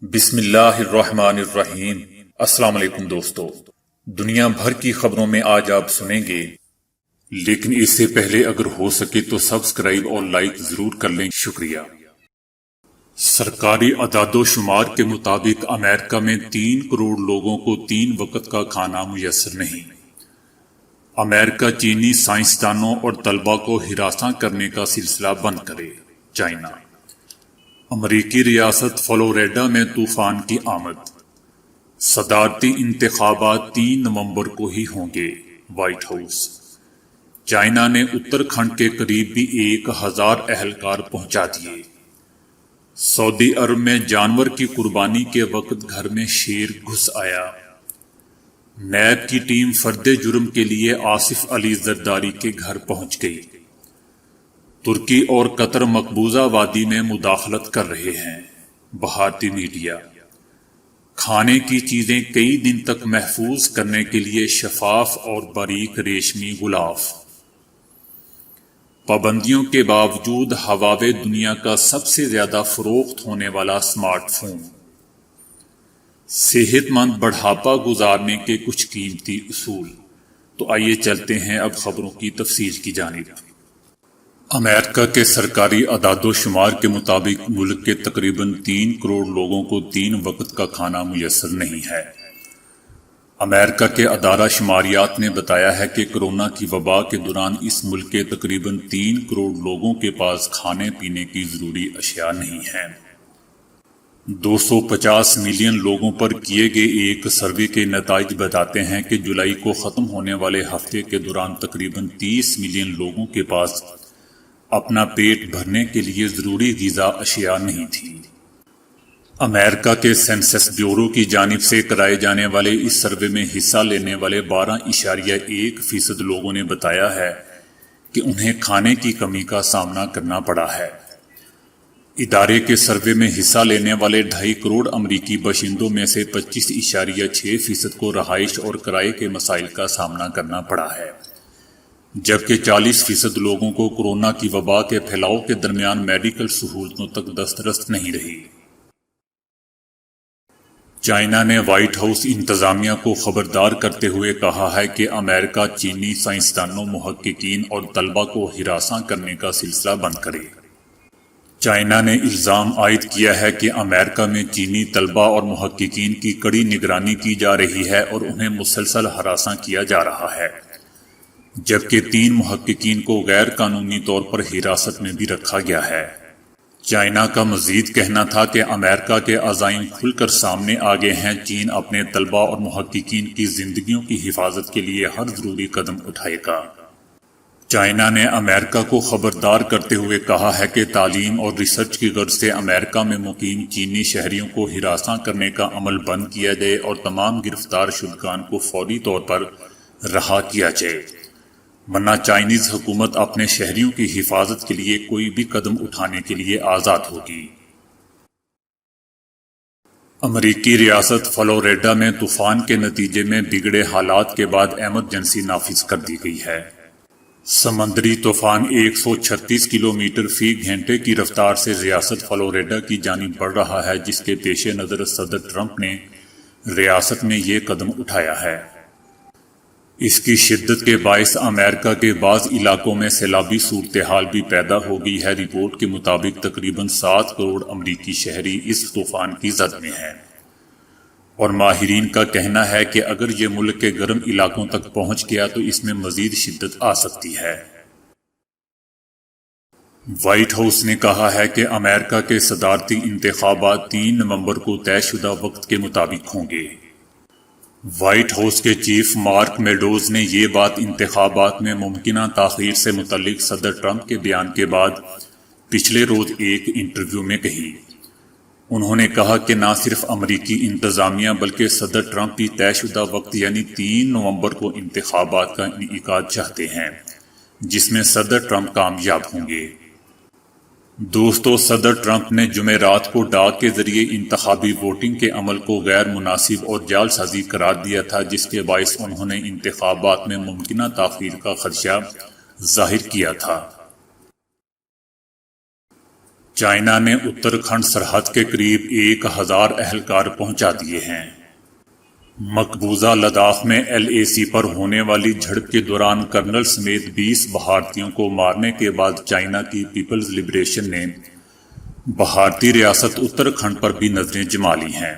بسم اللہ الرحمن الرحیم۔ السلام علیکم دوستو، دنیا بھر کی خبروں میں آج آپ سنیں گے، لیکن اس سے پہلے اگر ہو سکے تو سبسکرائب اور لائک ضرور کر لیں، شکریہ۔ سرکاری اعداد و شمار کے مطابق امریکہ میں 3 کروڑ لوگوں کو 3 وقت کا کھانا میسر نہیں۔ امریکہ چینی سائنسدانوں اور طلباء کو ہراساں کرنے کا سلسلہ بند کرے۔ چائنا۔ امریکی ریاست فلوریڈا میں طوفان کی آمد۔ صدارتی انتخابات 3 نومبر کو ہی ہوں گے۔ White house. چائنا نے اتراکھنڈ کے قریب بھی 1000 اہلکار پہنچا دیے۔ سعودی عرب میں جانور کی قربانی کے وقت گھر میں شیر گھس آیا۔ نیب کی ٹیم فرد جرم کے لیے آصف علی زرداری کے گھر پہنچ گئی۔ ترکی اور قطر مقبوضہ وادی میں مداخلت کر رہے ہیں۔ بھارتی میڈیا۔ کھانے کی چیزیں کئی دن تک محفوظ کرنے کے لیے شفاف اور باریک ریشمی غلاف۔ پابندیوں کے باوجود ہواوے دنیا کا سب سے زیادہ فروخت ہونے والا اسمارٹ فون۔ صحت مند بڑھاپا گزارنے کے کچھ قیمتی اصول۔ تو آئیے چلتے ہیں اب خبروں کی تفصیل کی جانب۔ امریکہ کے سرکاری اعداد و شمار کے مطابق ملک کے تقریباً 3 کروڑ لوگوں کو 3 وقت کا کھانا میسر نہیں ہے۔ امریکہ کے ادارہ شماریات نے بتایا ہے کہ کورونا کی وبا کے دوران اس ملک کے تقریباً 3 کروڑ لوگوں کے پاس کھانے پینے کی ضروری اشیاء نہیں ہیں۔ 250 ملین لوگوں پر کیے گئے ایک سروے کے نتائج بتاتے ہیں کہ جولائی کو ختم ہونے والے ہفتے کے دوران تقریباً 30 ملین لوگوں کے پاس اپنا پیٹ بھرنے کے لیے ضروری غذا اشیاء نہیں تھی۔ امریکہ کے سینسس بیورو کی جانب سے کرائے جانے والے اس سروے میں حصہ لینے والے 12.1% لوگوں نے بتایا ہے کہ انہیں کھانے کی کمی کا سامنا کرنا پڑا ہے۔ ادارے کے سروے میں حصہ لینے والے 2.5 کروڑ امریکی باشندوں میں سے 25.6% کو رہائش اور کرائے کے مسائل کا سامنا کرنا پڑا ہے، جبکہ 40% لوگوں کو کورونا کی وبا کے پھیلاؤ کے درمیان میڈیکل سہولتوں تک دسترس نہیں رہی۔ چائنا نے وائٹ ہاؤس انتظامیہ کو خبردار کرتے ہوئے کہا ہے کہ امریکہ چینی سائنسدانوں، محققین اور طلباء کو ہراساں کرنے کا سلسلہ بند کرے۔ چائنا نے الزام عائد کیا ہے کہ امریکہ میں چینی طلباء اور محققین کی کڑی نگرانی کی جا رہی ہے اور انہیں مسلسل ہراساں کیا جا رہا ہے، جبکہ 3 محققین کو غیر قانونی طور پر حراست میں بھی رکھا گیا ہے۔ چائنا کا مزید کہنا تھا کہ امریکہ کے عزائم کھل کر سامنے آ گئے ہیں۔ چین اپنے طلباء اور محققین کی زندگیوں کی حفاظت کے لیے ہر ضروری قدم اٹھائے گا۔ چائنا نے امریکہ کو خبردار کرتے ہوئے کہا ہے کہ تعلیم اور ریسرچ کی غرض سے امریکہ میں مقیم چینی شہریوں کو ہراساں کرنے کا عمل بند کیا جائے اور تمام گرفتار شدگان کو فوری طور پر رہا کیا جائے، ورنہ چائنیز حکومت اپنے شہریوں کی حفاظت کے لیے کوئی بھی قدم اٹھانے کے لیے آزاد ہوگی۔ امریکی ریاست فلوریڈا میں طوفان کے نتیجے میں بگڑے حالات کے بعد ایمرجنسی نافذ کر دی گئی ہے۔ سمندری طوفان 136 کلومیٹر فی گھنٹے کی رفتار سے ریاست فلوریڈا کی جانب بڑھ رہا ہے، جس کے پیش نظر صدر ٹرمپ نے ریاست میں یہ قدم اٹھایا ہے۔ اس کی شدت کے باعث امریکہ کے بعض علاقوں میں سیلابی صورتحال بھی پیدا ہو گئی ہے۔ رپورٹ کے مطابق تقریباً 7 کروڑ امریکی شہری اس طوفان کی زد میں ہیں، اور ماہرین کا کہنا ہے کہ اگر یہ ملک کے گرم علاقوں تک پہنچ گیا تو اس میں مزید شدت آ سکتی ہے۔ وائٹ ہاؤس نے کہا ہے کہ امریکہ کے صدارتی انتخابات 3 نومبر کو طے شدہ وقت کے مطابق ہوں گے۔ وائٹ ہاؤس کے چیف مارک میڈوز نے یہ بات انتخابات میں ممکنہ تاخیر سے متعلق صدر ٹرمپ کے بیان کے بعد پچھلے روز ایک انٹرویو میں کہی۔ انہوں نے کہا کہ نہ صرف امریکی انتظامیہ بلکہ صدر ٹرمپ بھی طے شدہ وقت یعنی 3 نومبر کو انتخابات کا انعقاد چاہتے ہیں، جس میں صدر ٹرمپ کامیاب ہوں گے۔ دوستو، صدر ٹرمپ نے جمعرات کو ڈاک کے ذریعے انتخابی ووٹنگ کے عمل کو غیر مناسب اور جعل سازی قرار دیا تھا، جس کے باعث انہوں نے انتخابات میں ممکنہ تاخیر کا خدشہ ظاہر کیا تھا۔ چائنا نے اتراکھنڈ سرحد کے قریب 1000 اہلکار پہنچا دیے ہیں۔ مقبوضہ لداخ میں LAC پر ہونے والی جھڑپ کے دوران کرنل سمیت 20 بھارتیوں کو مارنے کے بعد چائنا کی پیپلز لبریشن نے بھارتی ریاست اتراکھنڈ پر بھی نظریں جما لی ہیں۔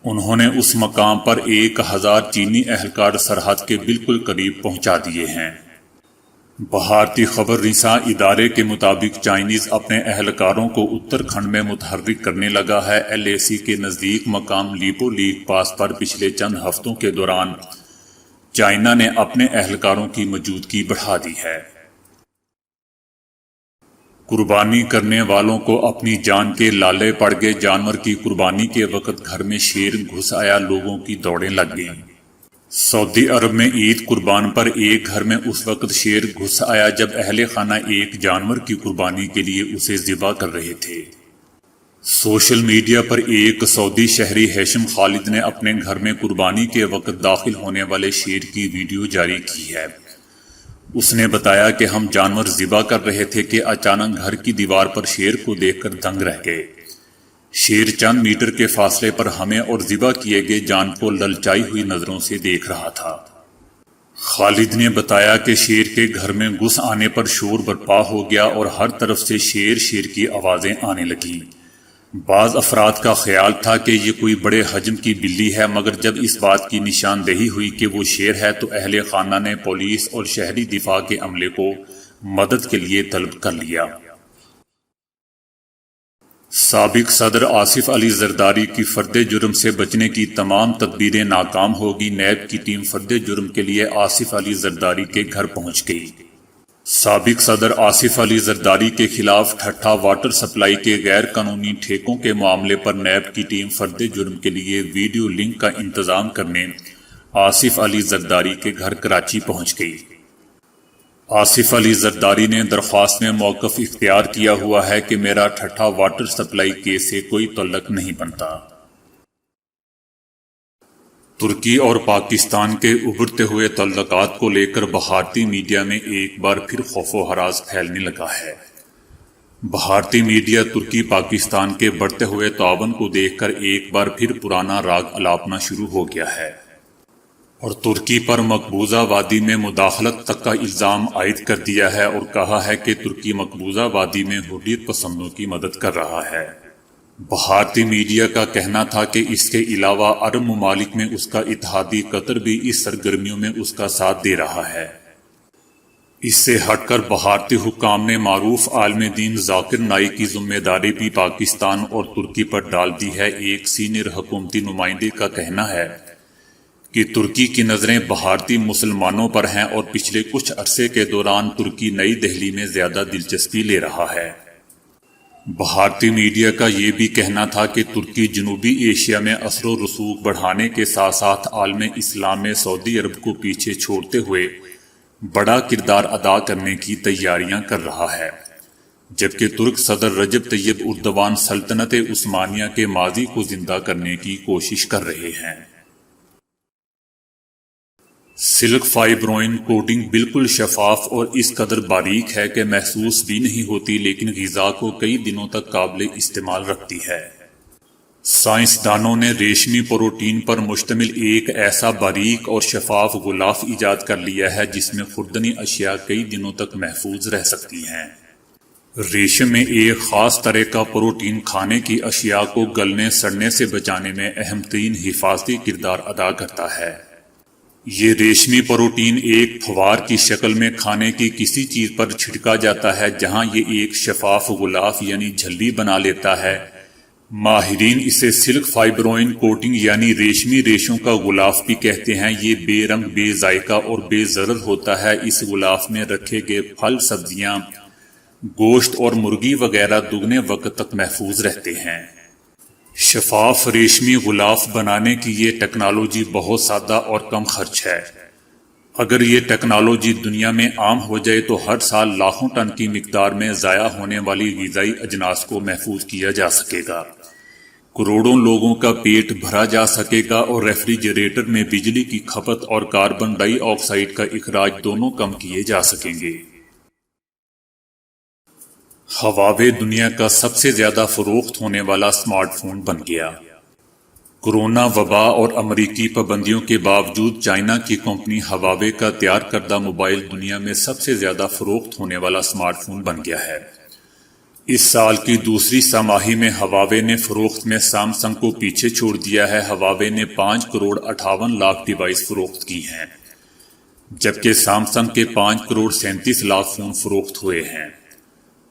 انہوں نے اس مقام پر 1000 چینی اہلکار سرحد کے بالکل قریب پہنچا دیے ہیں۔ بھارتی خبر رساں ادارے کے مطابق چائنیز اپنے اہلکاروں کو اتراکھنڈ میں متحرک کرنے لگا ہے۔ LAC کے نزدیک مقام لیپو لیک پاس پر پچھلے چند ہفتوں کے دوران چائنا نے اپنے اہلکاروں کی موجودگی بڑھا دی ہے۔ قربانی کرنے والوں کو اپنی جان کے لالے پڑ گئے۔ جانور کی قربانی کے وقت گھر میں شیر گھس آیا، لوگوں کی دوڑیں لگ گئیں۔ سعودی عرب میں عید قربان پر ایک گھر میں اس وقت شیر گھس آیا جب اہل خانہ ایک جانور کی قربانی کے لیے اسے ذبح کر رہے تھے۔ سوشل میڈیا پر ایک سعودی شہری ہیشم خالد نے اپنے گھر میں قربانی کے وقت داخل ہونے والے شیر کی ویڈیو جاری کی ہے۔ اس نے بتایا کہ ہم جانور ذبح کر رہے تھے کہ اچانک گھر کی دیوار پر شیر کو دیکھ کر دنگ رہ گئے۔ شیر چند میٹر کے فاصلے پر ہمیں اور ذبح کیے گئے جان کو للچائی ہوئی نظروں سے دیکھ رہا تھا۔ خالد نے بتایا کہ شیر کے گھر میں گھس آنے پر شور برپا ہو گیا اور ہر طرف سے شیر کی آوازیں آنے لگیں۔ بعض افراد کا خیال تھا کہ یہ کوئی بڑے حجم کی بلی ہے، مگر جب اس بات کی نشاندہی ہوئی کہ وہ شیر ہے تو اہل خانہ نے پولیس اور شہری دفاع کے عملے کو مدد کے لیے طلب کر لیا۔ سابق صدر آصف علی زرداری کی فرد جرم سے بچنے کی تمام تدبیریں ناکام ہوگی۔ نیب کی ٹیم فرد جرم کے لیے آصف علی زرداری کے گھر پہنچ گئی۔ سابق صدر آصف علی زرداری کے خلاف ٹھٹھا واٹر سپلائی کے غیر قانونی ٹھیکوں کے معاملے پر نیب کی ٹیم فرد جرم کے لیے ویڈیو لنک کا انتظام کرنے آصف علی زرداری کے گھر کراچی پہنچ گئی۔ آصف علی زرداری نے درخواست میں موقف اختیار کیا ہوا ہے کہ میرا ٹھٹھا واٹر سپلائی کیس سے کوئی تعلق نہیں بنتا۔ ترکی اور پاکستان کے ابھرتے ہوئے تعلقات کو لے کر بھارتی میڈیا میں ایک بار پھر خوف و ہراس پھیلنے لگا ہے۔ بھارتی میڈیا ترکی پاکستان کے بڑھتے ہوئے تعاون کو دیکھ کر ایک بار پھر پرانا راگ الاپنا شروع ہو گیا ہے اور ترکی پر مقبوضہ وادی میں مداخلت تک کا الزام عائد کر دیا ہے اور کہا ہے کہ ترکی مقبوضہ وادی میں حریت پسندوں کی مدد کر رہا ہے۔ بھارتی میڈیا کا کہنا تھا کہ اس کے علاوہ عرب ممالک میں اس کا اتحادی قطر بھی اس سرگرمیوں میں اس کا ساتھ دے رہا ہے۔ اس سے ہٹ کر بھارتی حکام نے معروف عالم دین ذاکر نائک کی ذمہ داری بھی پاکستان اور ترکی پر ڈال دی ہے۔ ایک سینئر حکومتی نمائندے کا کہنا ہے کہ ترکی کی نظریں بھارتی مسلمانوں پر ہیں اور پچھلے کچھ عرصے کے دوران ترکی نئی دہلی میں زیادہ دلچسپی لے رہا ہے۔ بھارتی میڈیا کا یہ بھی کہنا تھا کہ ترکی جنوبی ایشیا میں اثر و رسوخ بڑھانے کے ساتھ ساتھ عالم اسلام میں سعودی عرب کو پیچھے چھوڑتے ہوئے بڑا کردار ادا کرنے کی تیاریاں کر رہا ہے، جبکہ ترک صدر رجب طیب اردوان سلطنت عثمانیہ کے ماضی کو زندہ کرنے کی کوشش کر رہے ہیں۔ سلک فائبروئن کوٹنگ بالکل شفاف اور اس قدر باریک ہے کہ محسوس بھی نہیں ہوتی، لیکن غذا کو کئی دنوں تک قابل استعمال رکھتی ہے۔ سائنسدانوں نے ریشمی پروٹین پر مشتمل ایک ایسا باریک اور شفاف غلاف ایجاد کر لیا ہے جس میں خوردنی اشیاء کئی دنوں تک محفوظ رہ سکتی ہیں۔ ریشم میں ایک خاص طرح کا پروٹین کھانے کی اشیاء کو گلنے سڑنے سے بچانے میں اہم ترین حفاظتی کردار ادا کرتا ہے۔ یہ ریشمی پروٹین ایک پھوار کی شکل میں کھانے کی کسی چیز پر چھڑکا جاتا ہے جہاں یہ ایک شفاف غلاف یعنی جھلی بنا لیتا ہے۔ ماہرین اسے سلک فائبروئن کوٹنگ یعنی ریشمی ریشوں کا غلاف بھی کہتے ہیں۔ یہ بے رنگ، بے ذائقہ اور بے ضرر ہوتا ہے۔ اس غلاف میں رکھے گئے پھل، سبزیاں، گوشت اور مرغی وغیرہ دگنے وقت تک محفوظ رہتے ہیں۔ شفاف ریشمی غلاف بنانے کی یہ ٹیکنالوجی بہت سادہ اور کم خرچ ہے۔ اگر یہ ٹیکنالوجی دنیا میں عام ہو جائے تو ہر سال لاکھوں ٹن کی مقدار میں ضائع ہونے والی غذائی اجناس کو محفوظ کیا جا سکے گا، کروڑوں لوگوں کا پیٹ بھرا جا سکے گا اور ریفریجریٹر میں بجلی کی کھپت اور کاربن ڈائی آکسائیڈ کا اخراج دونوں کم کیے جا سکیں گے۔ ہواوے دنیا کا سب سے زیادہ فروخت ہونے والا اسمارٹ فون بن گیا۔ کورونا وبا اور امریکی پابندیوں کے باوجود چائنا کی کمپنی ہواوے کا تیار کردہ موبائل دنیا میں سب سے زیادہ فروخت ہونے والا اسمارٹ فون بن گیا ہے۔ اس سال کی دوسری سہ ماہی میں ہواوے نے فروخت میں سامسنگ کو پیچھے چھوڑ دیا ہے۔ ہواوے نے 5,58,00,000 ڈیوائس فروخت کی ہیں، جبکہ سامسنگ کے 5,37,00,000 فون فروخت ہوئے ہیں۔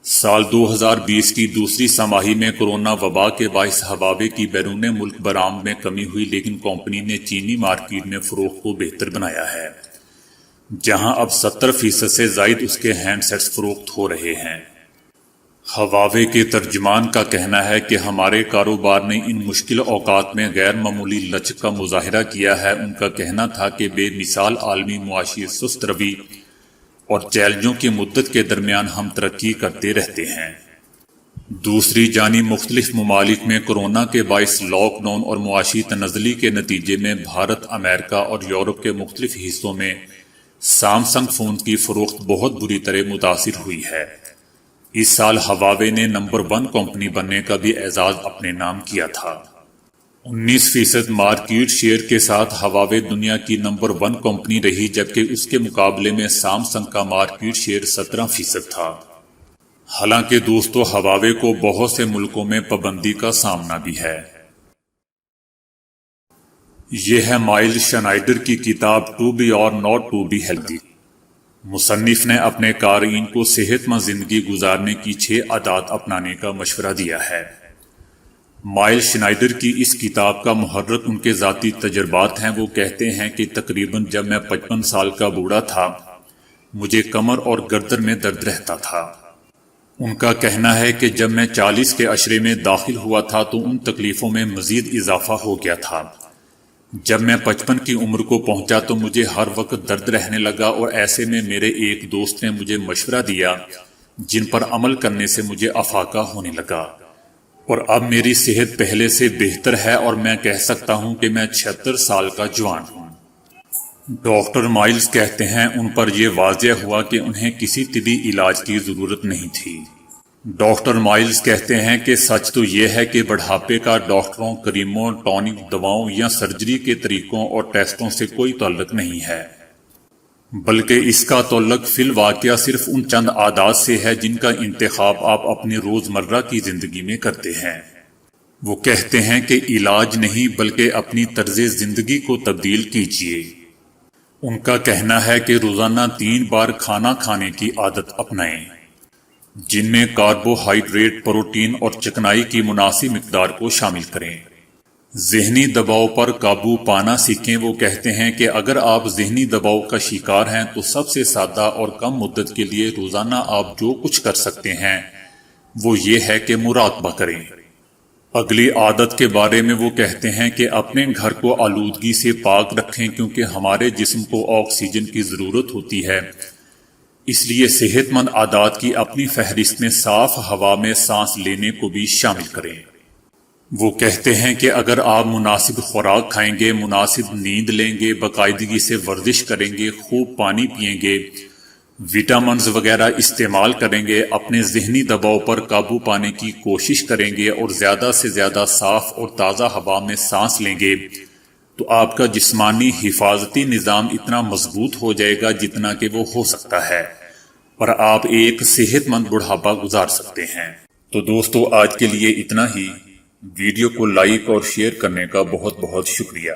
سال 2020 کی دوسری سہ ماہی میں کورونا وبا کے باعث ہواوے کی بیرون ملک برآمد میں کمی ہوئی، لیکن کمپنی نے چینی مارکیٹ میں فروخت کو بہتر بنایا ہے، جہاں اب 70% سے زائد اس کے ہینڈ سیٹس فروخت ہو رہے ہیں۔ ہواوے کے ترجمان کا کہنا ہے کہ ہمارے کاروبار نے ان مشکل اوقات میں غیر معمولی لچک کا مظاہرہ کیا ہے۔ ان کا کہنا تھا کہ بے مثال عالمی معاشی سست روی اور چیلنجوں کی مدت کے درمیان ہم ترقی کرتے رہتے ہیں۔ دوسری جانب مختلف ممالک میں کورونا کے باعث لاک ڈاؤن اور معاشی تنزلی کے نتیجے میں بھارت، امریکہ اور یورپ کے مختلف حصوں میں سامسنگ فون کی فروخت بہت بری طرح متاثر ہوئی ہے۔ اس سال ہواوے نے نمبر 1 کمپنی بننے کا بھی اعزاز اپنے نام کیا تھا۔ 19% مارکیٹ شیئر کے ساتھ ہواوے دنیا کی نمبر 1 کمپنی رہی، جبکہ اس کے مقابلے میں سامسنگ کا مارکیٹ شیئر 17% تھا۔ حالانکہ دوستو، ہواوے کو بہت سے ملکوں میں پابندی کا سامنا بھی ہے۔ یہ ہے مائل شنائڈر کی کتاب ٹو بی اور ناٹ ٹو بی ہیلتھی۔ مصنف نے اپنے قارئین کو صحت مند زندگی گزارنے کی 6 عادات اپنانے کا مشورہ دیا ہے۔ مائل شنائڈر کی اس کتاب کا محرک ان کے ذاتی تجربات ہیں۔ وہ کہتے ہیں کہ تقریباً جب میں 55 سال کا بوڑھا تھا، مجھے کمر اور گردن میں درد رہتا تھا۔ ان کا کہنا ہے کہ جب میں 40 کے عشرے میں داخل ہوا تھا تو ان تکلیفوں میں مزید اضافہ ہو گیا تھا۔ جب میں 55 کی عمر کو پہنچا تو مجھے ہر وقت درد رہنے لگا، اور ایسے میں میرے ایک دوست نے مجھے مشورہ دیا جن پر عمل کرنے سے مجھے افاقہ ہونے لگا، اور اب میری صحت پہلے سے بہتر ہے اور میں کہہ سکتا ہوں کہ میں 76 سال کا جوان ہوں۔ ڈاکٹر مائلز کہتے ہیں ان پر یہ واضح ہوا کہ انہیں کسی طبی علاج کی ضرورت نہیں تھی۔ ڈاکٹر مائلز کہتے ہیں کہ سچ تو یہ ہے کہ بڑھاپے کا ڈاکٹروں، کریموں، ٹونک، دواؤں یا سرجری کے طریقوں اور ٹیسٹوں سے کوئی تعلق نہیں ہے، بلکہ اس کا تعلق فی الواقع صرف ان چند عادات سے ہے جن کا انتخاب آپ اپنی روزمرہ کی زندگی میں کرتے ہیں۔ وہ کہتے ہیں کہ علاج نہیں بلکہ اپنی طرز زندگی کو تبدیل کیجیے۔ ان کا کہنا ہے کہ روزانہ 3 بار کھانا کھانے کی عادت اپنائیں، جن میں کاربوہائیڈریٹ، پروٹین اور چکنائی کی مناسب مقدار کو شامل کریں۔ ذہنی دباؤ پر قابو پانا سیکھیں۔ وہ کہتے ہیں کہ اگر آپ ذہنی دباؤ کا شکار ہیں تو سب سے سادہ اور کم مدت کے لیے روزانہ آپ جو کچھ کر سکتے ہیں وہ یہ ہے کہ مراقبہ کریں۔ اگلی عادت کے بارے میں وہ کہتے ہیں کہ اپنے گھر کو آلودگی سے پاک رکھیں، کیونکہ ہمارے جسم کو آکسیجن کی ضرورت ہوتی ہے۔ اس لیے صحت مند عادات کی اپنی فہرست میں صاف ہوا میں سانس لینے کو بھی شامل کریں۔ وہ کہتے ہیں کہ اگر آپ مناسب خوراک کھائیں گے، مناسب نیند لیں گے، باقاعدگی سے ورزش کریں گے، خوب پانی پئیں گے، وٹامنز وغیرہ استعمال کریں گے، اپنے ذہنی دباؤ پر قابو پانے کی کوشش کریں گے اور زیادہ سے زیادہ صاف اور تازہ ہوا میں سانس لیں گے، تو آپ کا جسمانی حفاظتی نظام اتنا مضبوط ہو جائے گا جتنا کہ وہ ہو سکتا ہے، اور آپ ایک صحت مند بڑھاپا گزار سکتے ہیں۔ تو دوستو، آج کے لیے اتنا ہی۔ ویڈیو کو لائک اور شیئر کرنے کا بہت بہت شکریہ۔